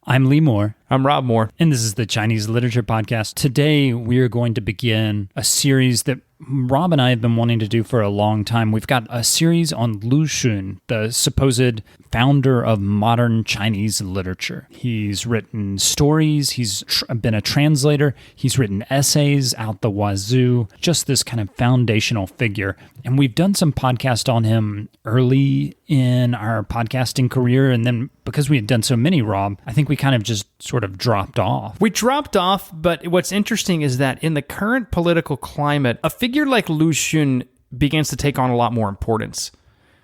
I'm Lee Moore. I'm Rob Moore. And this is the Chinese Literature Podcast. Today, we are going to begin a series that Rob and I have been wanting to do for a long time. We've got a series on Lu Xun, the supposed founder of modern Chinese literature. He's written stories, he's been a translator, he's written essays out the wazoo, just this kind of foundational figure. And we've done some podcast on him early in our podcasting career, and then because we had done so many, Rob, I think we kind of just sort of dropped off. We dropped off, but what's interesting is that in the current political climate, a figure like Lu Xun begins to take on a lot more importance.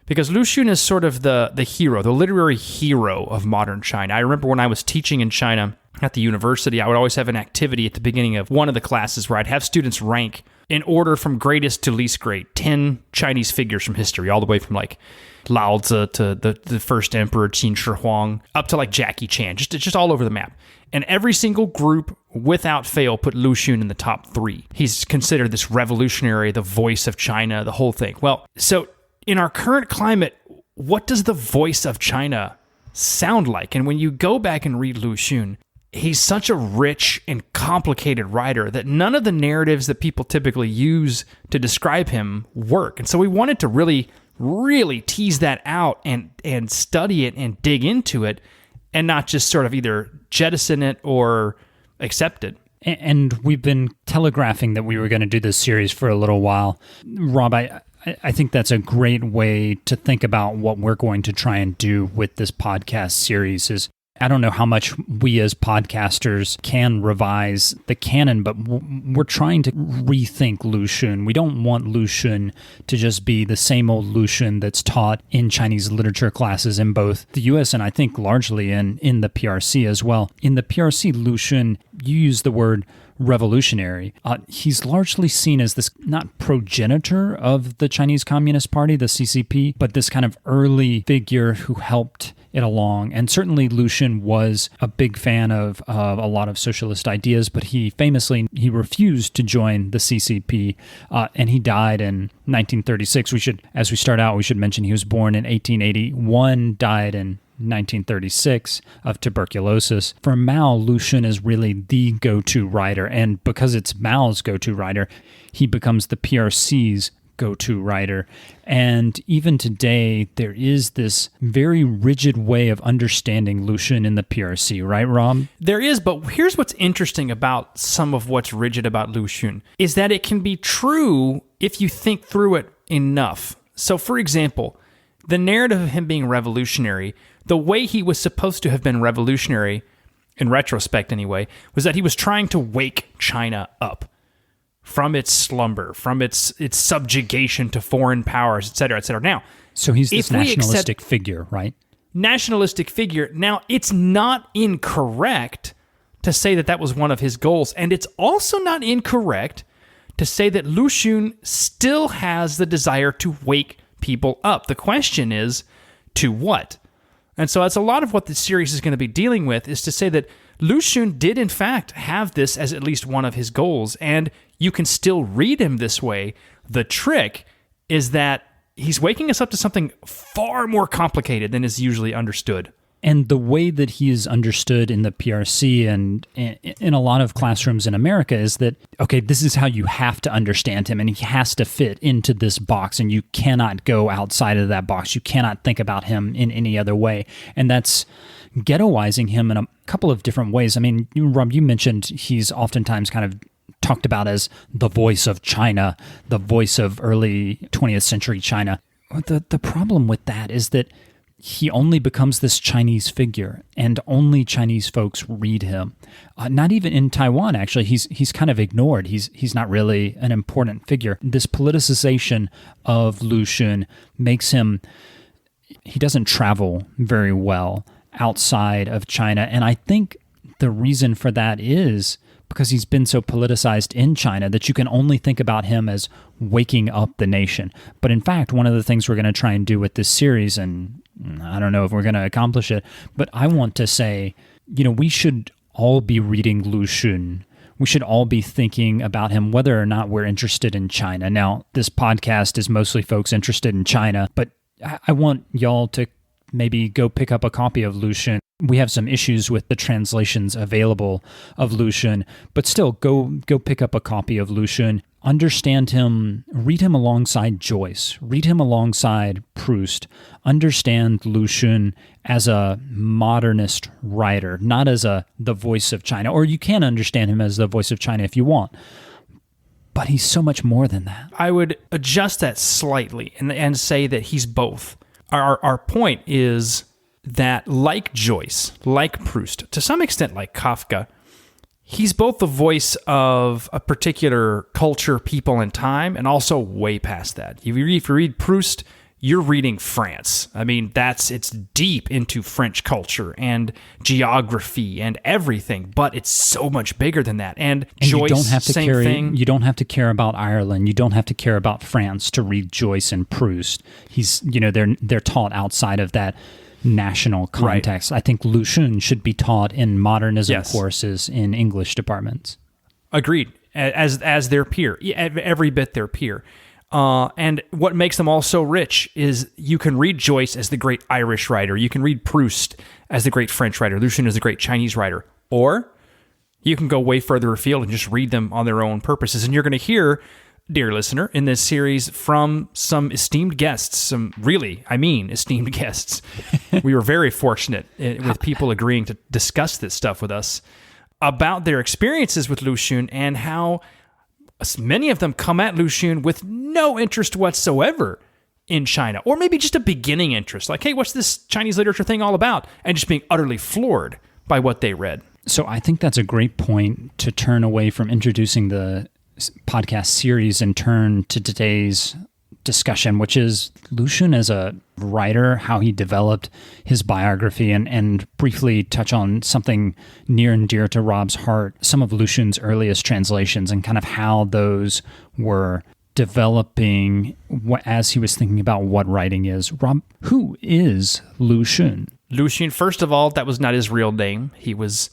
Because Lu Xun is sort of the hero, the literary hero of modern China. I remember when I was teaching in China at the university, I would always have an activity at the beginning of one of the classes where I'd have students rank in order from greatest to least great 10 Chinese figures from history, all the way from like Lao Tzu to the first emperor Qin Shi Huang, up to like Jackie Chan, just all over the map. And every single group, without fail, put Lu Xun in the top 3. He's considered this revolutionary, the voice of China, the whole thing. Well, so in our current climate, what does the voice of China sound like? And when you go back and read Lu Xun, he's such a rich and complicated writer that none of the narratives that people typically use to describe him work. And so we wanted to really tease that out and study it and dig into it and not just sort of either jettison it or accept it. And we've been telegraphing that we were going to do this series for a little while. Rob, I think that's a great way to think about what we're going to try and do with this podcast series is, I don't know how much we as podcasters can revise the canon, but we're trying to rethink Lu Xun. We don't want Lu Xun to just be the same old Lu Xun that's taught in Chinese literature classes in both the U.S. and I think largely in the PRC as well. In the PRC, Lu Xun, you use the word revolutionary. He's largely seen as this not progenitor of the Chinese Communist Party, the CCP, but this kind of early figure who helped it along. And certainly Lu Xun was a big fan of a lot of socialist ideas, but he refused to join the CCP, and he died in 1936. As we start out, we should mention he was born in 1881, died in 1936 of tuberculosis. For Mao, Lu Xun is really the go-to writer, and because it's Mao's go-to writer, he becomes the PRC's go-to writer. And even today, there is this very rigid way of understanding Lu Xun in the PRC, right, Rob? There is, but here's what's interesting about some of what's rigid about Lu Xun, is that it can be true if you think through it enough. So, for example, the narrative of him being revolutionary, the way he was supposed to have been revolutionary, in retrospect anyway, was that he was trying to wake China up from its slumber, from its subjugation to foreign powers, et cetera, et cetera. Now, so he's this nationalistic figure, right? Nationalistic figure. Now, it's not incorrect to say that that was one of his goals, and it's also not incorrect to say that Lu Xun still has the desire to wake people up. The question is, to what? And so that's a lot of what the series is going to be dealing with, is to say that Lu Xun did in fact have this as at least one of his goals, and you can still read him this way. The trick is that he's waking us up to something far more complicated than is usually understood. And the way that he is understood in the PRC and in a lot of classrooms in America is that, okay, this is how you have to understand him, and he has to fit into this box, and you cannot go outside of that box. You cannot think about him in any other way. And that's ghettoizing him in a couple of different ways. I mean, Rob, you mentioned he's oftentimes kind of talked about as the voice of China, the voice of early 20th century China. The problem with that is that he only becomes this Chinese figure, and only Chinese folks read him. Not even in Taiwan, actually. He's kind of ignored. He's not really an important figure. This politicization of Lu Xun makes him, he doesn't travel very well outside of China, and I think the reason for that is because he's been so politicized in China that you can only think about him as waking up the nation. But in fact, one of the things we're going to try and do with this series, and I don't know if we're going to accomplish it, but I want to say, we should all be reading Lu Xun. We should all be thinking about him, whether or not we're interested in China. Now, this podcast is mostly folks interested in China, but I want y'all to maybe go pick up a copy of Lu Xun. We have some issues with the translations available of Lu Xun, but still go pick up a copy of Lu Xun. Understand him, read him alongside Joyce, read him alongside Proust. Understand Lu Xun as a modernist writer, not as the voice of China. Or you can understand him as the voice of China if you want. But he's so much more than that. I would adjust that slightly and say that he's both. Our point is that, like Joyce, like Proust, to some extent like Kafka, he's both the voice of a particular culture, people, and time, and also way past that. If you read Proust, you're reading France. I mean, it's deep into French culture and geography and everything, but it's so much bigger than that. And Joyce, you don't have to same thing. You don't have to care about Ireland. You don't have to care about France to read Joyce and Proust. They're taught outside of that national context. Right. I think Lu Xun should be taught in modernism courses in English departments. Agreed. As their peer, every bit their peer. And what makes them all so rich is you can read Joyce as the great Irish writer. You can read Proust as the great French writer. Lu Xun as the great Chinese writer. Or you can go way further afield and just read them on their own purposes. And you're going to hear, dear listener, in this series from some esteemed guests, esteemed guests. We were very fortunate with people agreeing to discuss this stuff with us about their experiences with Lu Xun and how many of them come at Lu Xun with no interest whatsoever in China, or maybe just a beginning interest, like, hey, what's this Chinese literature thing all about? And just being utterly floored by what they read. So I think that's a great point to turn away from introducing the podcast series and turn to today's discussion, which is Lu Xun as a writer, how he developed his biography, and briefly touch on something near and dear to Rob's heart, some of Lu Xun's earliest translations and kind of how those were developing as he was thinking about what writing is. Rob, who is Lu Xun? Lu Xun, first of all, that was not his real name. He's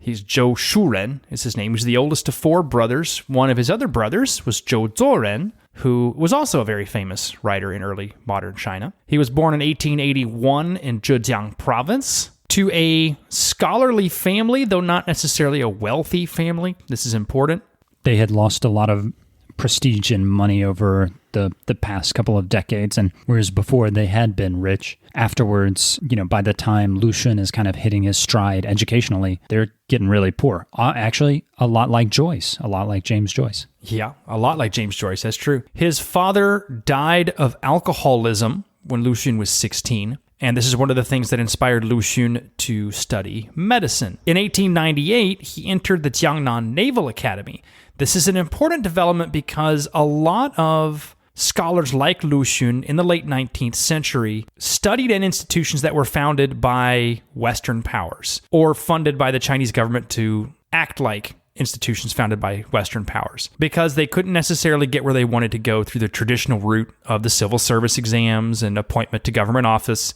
Zhou Shuren is his name. He's the oldest of four brothers. One of his other brothers was Zhou Zuoren, who was also a very famous writer in early modern China. He was born in 1881 in Zhejiang province to a scholarly family, though not necessarily a wealthy family. This is important. They had lost a lot of prestige and money over the past couple of decades, and whereas before they had been rich, afterwards, by the time Lu Xun is kind of hitting his stride educationally, they're getting really poor. Actually, a lot like Joyce, a lot like James Joyce. Yeah, a lot like James Joyce, that's true. His father died of alcoholism when Lu Xun was 16, and this is one of the things that inspired Lu Xun to study medicine. In 1898, he entered the Jiangnan Naval Academy. This is an important development because a lot of scholars like Lu Xun in the late 19th century studied in institutions that were founded by Western powers or funded by the Chinese government to act like institutions founded by Western powers because they couldn't necessarily get where they wanted to go through the traditional route of the civil service exams and appointment to government office.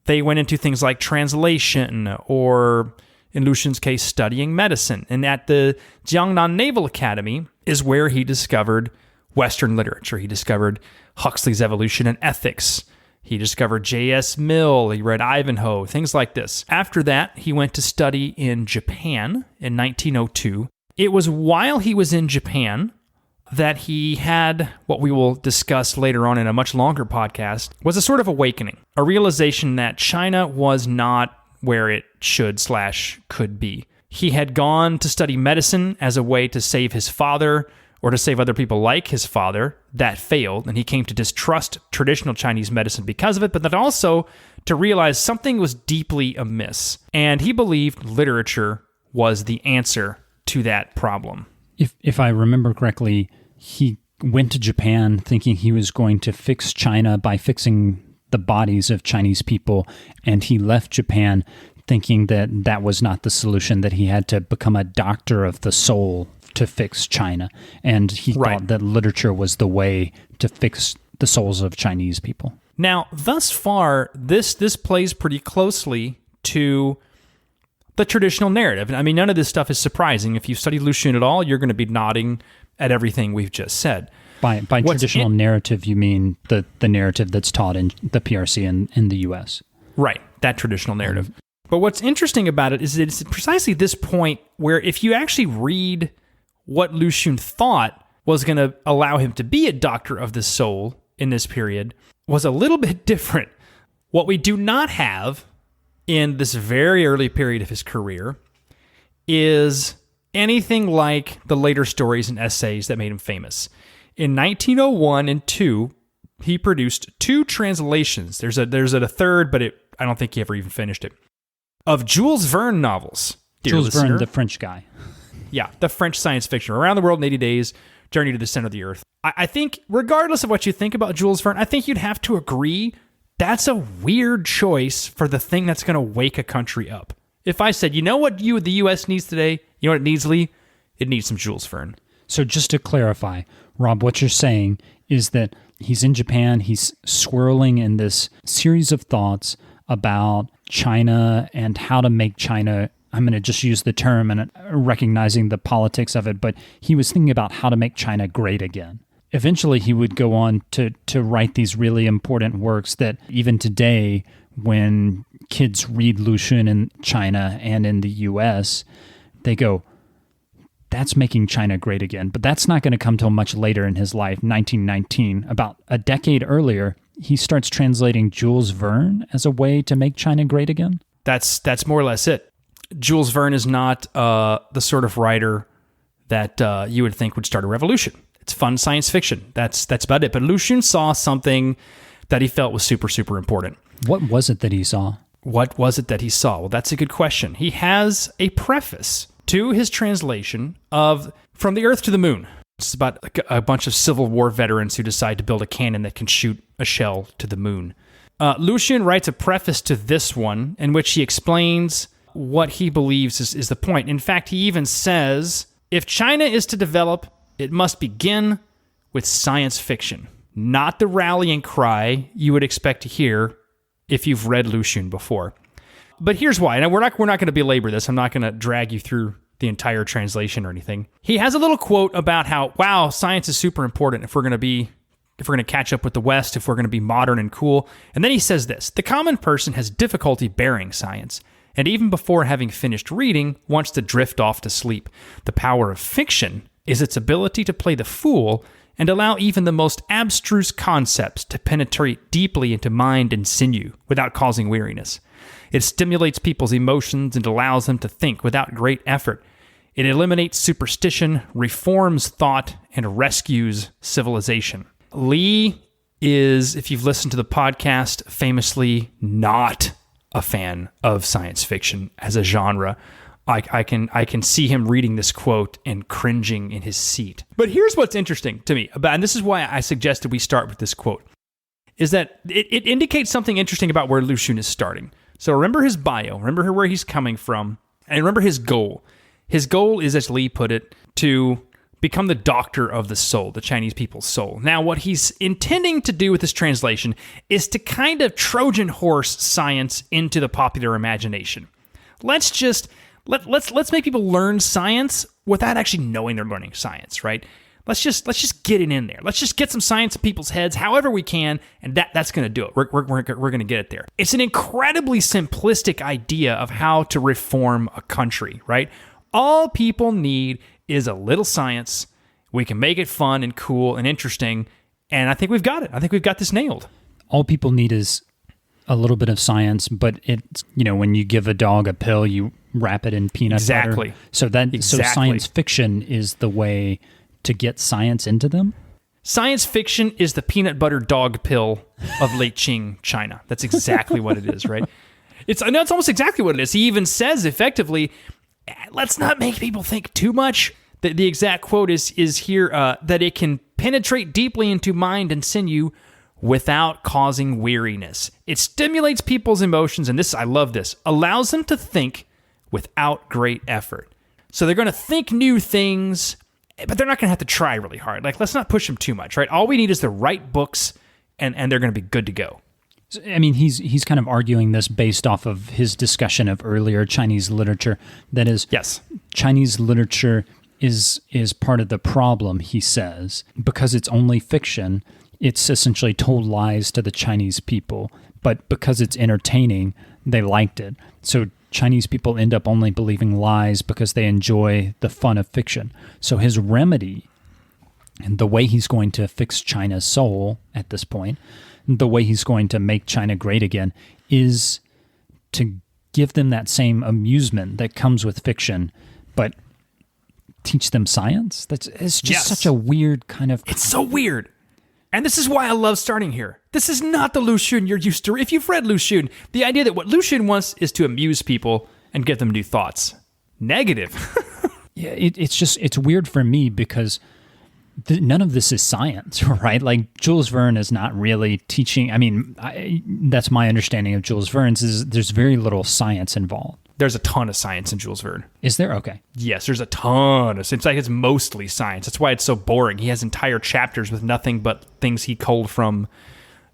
They went into things like translation or, in Lu Xun's case, studying medicine. And at the Jiangnan Naval Academy is where he discovered Western literature. He discovered Huxley's Evolution and Ethics. He discovered J.S. Mill. He read Ivanhoe, things like this. After that, he went to study in Japan in 1902. It was while he was in Japan that he had what we will discuss later on in a much longer podcast, was a sort of awakening, a realization that China was not where it should/could be. He had gone to study medicine as a way to save his father or to save other people like his father. That failed, and he came to distrust traditional Chinese medicine because of it, but then also to realize something was deeply amiss. And he believed literature was the answer to that problem. If I remember correctly, he went to Japan thinking he was going to fix China by fixing the bodies of Chinese people, and he left Japan thinking that that was not the solution, that he had to become a doctor of the soul to fix China. And he thought that literature was the way to fix the souls of Chinese people. Now, thus far, this plays pretty closely to the traditional narrative. I mean, none of this stuff is surprising. If you study Lu Xun at all, you're going to be nodding at everything we've just said. By traditional narrative, you mean the narrative that's taught in the PRC in the U.S.? Right, that traditional narrative. But what's interesting about it is that it's precisely this point where if you actually read what Lu Xun thought was going to allow him to be a doctor of the soul in this period was a little bit different. What we do not have in this very early period of his career is anything like the later stories and essays that made him famous. In 1901 and 2, he produced 2 translations. There's a third, but I don't think he ever even finished it, of Jules Verne novels. Jules Verne, the French guy. Yeah, the French science fiction. Around the World in 80 Days, Journey to the Center of the Earth. I think, regardless of what you think about Jules Verne, I think you'd have to agree that's a weird choice for the thing that's going to wake a country up. If I said, you know what the U.S. needs today? You know what it needs, Lee? It needs some Jules Verne. So just to clarify, Rob, what you're saying is that he's in Japan, he's swirling in this series of thoughts about China and how to make China, I'm going to just use the term and recognizing the politics of it, but he was thinking about how to make China great again. Eventually, he would go on to write these really important works that even today, when kids read Lu Xun in China and in the U.S., they go, that's making China great again. But that's not going to come till much later in his life, 1919. About a decade earlier, he starts translating Jules Verne as a way to make China great again. That's more or less it. Jules Verne is not the sort of writer that you would think would start a revolution. It's fun science fiction. That's about it. But Lu Xun saw something that he felt was super, super important. What was it that he saw? What was it that he saw? Well, that's a good question. He has a preface to his translation of From the Earth to the Moon. It's about a bunch of Civil War veterans who decide to build a cannon that can shoot a shell to the moon. Lu Xun writes a preface to this one in which he explains what he believes is the point. In fact, he even says, if China is to develop, it must begin with science fiction, not the rallying cry you would expect to hear if you've read Lu Xun before. But here's why. Now, we're not going to belabor this. I'm not going to drag you through the entire translation or anything. He has a little quote about how, wow, science is super important if we're going to catch up with the West, if we're going to be modern and cool. And then he says this, the common person has difficulty bearing science, and even before having finished reading, wants to drift off to sleep. The power of fiction is its ability to play the fool and allow even the most abstruse concepts to penetrate deeply into mind and sinew without causing weariness. It stimulates people's emotions and allows them to think without great effort. It eliminates superstition, reforms thought, and rescues civilization. Lee is, if you've listened to the podcast, famously not a fan of science fiction as a genre. I can see him reading this quote and cringing in his seat. But here's what's interesting to me about, and this is why I suggested we start with this quote, is that it indicates something interesting about where Lu Xun is starting. So remember his bio, remember where he's coming from, and remember his goal. His goal is, as Lee put it, to become the doctor of the soul, the Chinese people's soul. Now, what he's intending to do with this translation is to kind of Trojan horse science into the popular imagination. Let's make people learn science without actually knowing they're learning science, right? Let's just get it in there. Let's just get some science in people's heads, however we can, and that's going to do it. We're going to get it there. It's an incredibly simplistic idea of how to reform a country, right? All people need is a little science. We can make it fun and cool and interesting, and I think we've got it. I think we've got this nailed. All people need is a little bit of science, but it's, when you give a dog a pill, you wrap it in peanut butter. So science fiction is the way to get science into them? Science fiction is the peanut butter dog pill of late Qing China. That's exactly what it is, right? It's almost exactly what it is. He even says effectively, let's not make people think too much. The exact quote is here that it can penetrate deeply into mind and sinew without causing weariness. It stimulates people's emotions, and I love this, allows them to think without great effort. So they're going to think new things, but they're not going to have to try really hard. Like, let's not push them too much, right? All we need is the right books, and they're going to be good to go. I mean, he's kind of arguing this based off of his discussion of earlier Chinese literature. That is, yes, Chinese literature is part of the problem, he says, because it's only fiction. It's essentially told lies to the Chinese people. but because it's entertaining, they liked it. So Chinese people end up only believing lies because they enjoy the fun of fiction. So his remedy, and the way he's going to fix China's soul at this point, the way he's going to make China great again, is to give them that same amusement that comes with fiction, but teach them science. It's just such a weird kind of... It's so weird. And this is why I love starting here. This is not the Lu Xun you're used to. If you've read Lu Xun, the idea that what Lu Xun wants is to amuse people and give them new thoughts. Negative. Yeah, it's weird for me because none of this is science, right? Like Jules Verne is not really teaching. I mean, that's my understanding of Jules Verne's is there's very little science involved. There's a ton of science in Jules Verne. Is there? Okay. Yes, there's a ton of... It's like it's mostly science. That's why it's so boring. He has entire chapters with nothing but things he culled from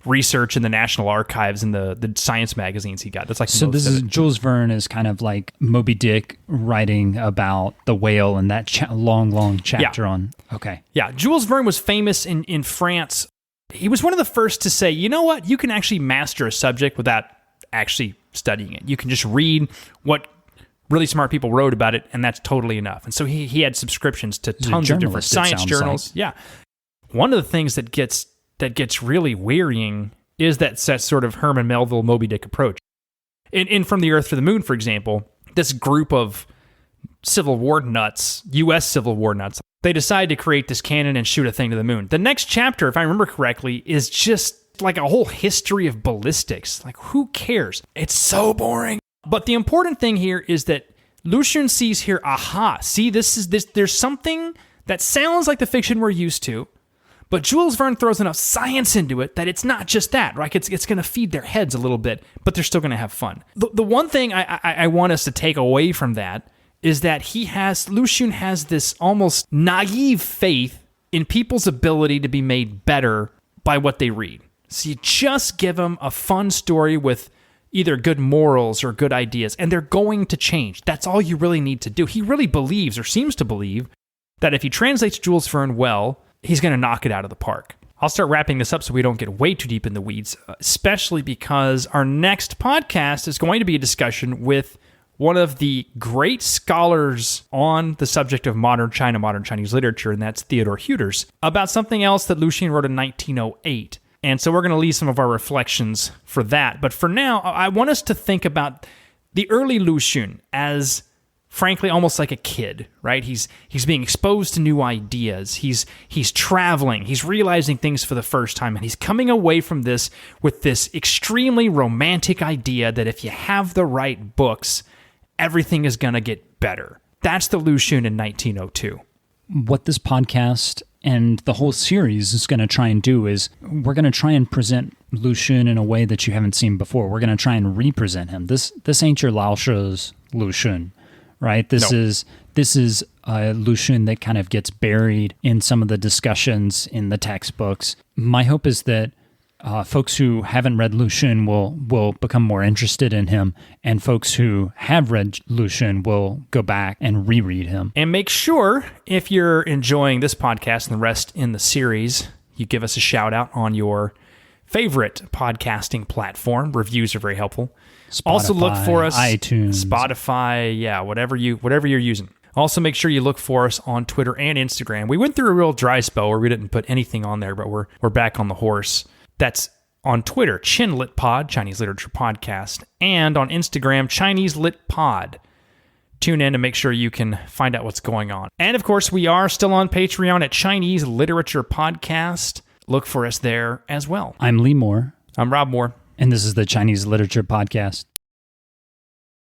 research in the National Archives and the science magazines he got. That's like so. This is Jules Verne is kind of like Moby Dick writing about the whale and that long chapter on. Okay. Yeah, Jules Verne was famous in France. He was one of the first to say, you know what, you can actually master a subject without actually studying it. You can just read what really smart people wrote about it, and that's totally enough. And so he had subscriptions to tons of different science journals. Like. Yeah. One of the things that gets really wearying is that sort of Herman Melville Moby Dick approach. In From the Earth to the Moon, for example, this group of Civil War nuts, U.S. Civil War nuts, they decide to create this cannon and shoot a thing to the moon. The next chapter, if I remember correctly, is just like a whole history of ballistics. Like, who cares? It's so boring. But the important thing here is that Lu Xun sees here, see, there's something that sounds like the fiction we're used to, but Jules Verne throws enough science into it that it's not just that, right? It's going to feed their heads a little bit, but they're still going to have fun. The one thing I want us to take away from that is that Lu Xun has this almost naive faith in people's ability to be made better by what they read. So you just give them a fun story with either good morals or good ideas, and they're going to change. That's all you really need to do. He really believes, or seems to believe, that if he translates Jules Verne well, he's going to knock it out of the park. I'll start wrapping this up so we don't get way too deep in the weeds, especially because our next podcast is going to be a discussion with one of the great scholars on the subject of modern China, modern Chinese literature, and that's Theodore Hüters, about something else that Lu Xun wrote in 1908. And so we're going to leave some of our reflections for that. But for now, I want us to think about the early Lu Xun as, frankly, almost like a kid, right? He's being exposed to new ideas. He's traveling. He's realizing things for the first time. And he's coming away from this with this extremely romantic idea that if you have the right books, everything is going to get better. That's the Lu Xun in 1902. What this podcast and the whole series is going to try and do is we're going to try and present Lu Xun in a way that you haven't seen before. We're going to try and represent him. This ain't your Lao She's Lu Xun, right? This is a Lu Xun that kind of gets buried in some of the discussions in the textbooks. My hope is that folks who haven't read Lu Xun will become more interested in him, and folks who have read Lu Xun will go back and reread him. And make sure, if you're enjoying this podcast and the rest in the series, you give us a shout out on your favorite podcasting platform. Reviews are very helpful. Spotify, also look for us iTunes, Spotify, whatever you're using. Also, make sure you look for us on Twitter and Instagram. We went through a real dry spell where we didn't put anything on there, but we're back on the horse. That's on Twitter, ChinLitPod, Chinese Literature Podcast, and on Instagram, Chinese Lit Pod. Tune in to make sure you can find out what's going on. And of course, we are still on Patreon at Chinese Literature Podcast. Look for us there as well. I'm Lee Moore. I'm Rob Moore. And this is the Chinese Literature Podcast.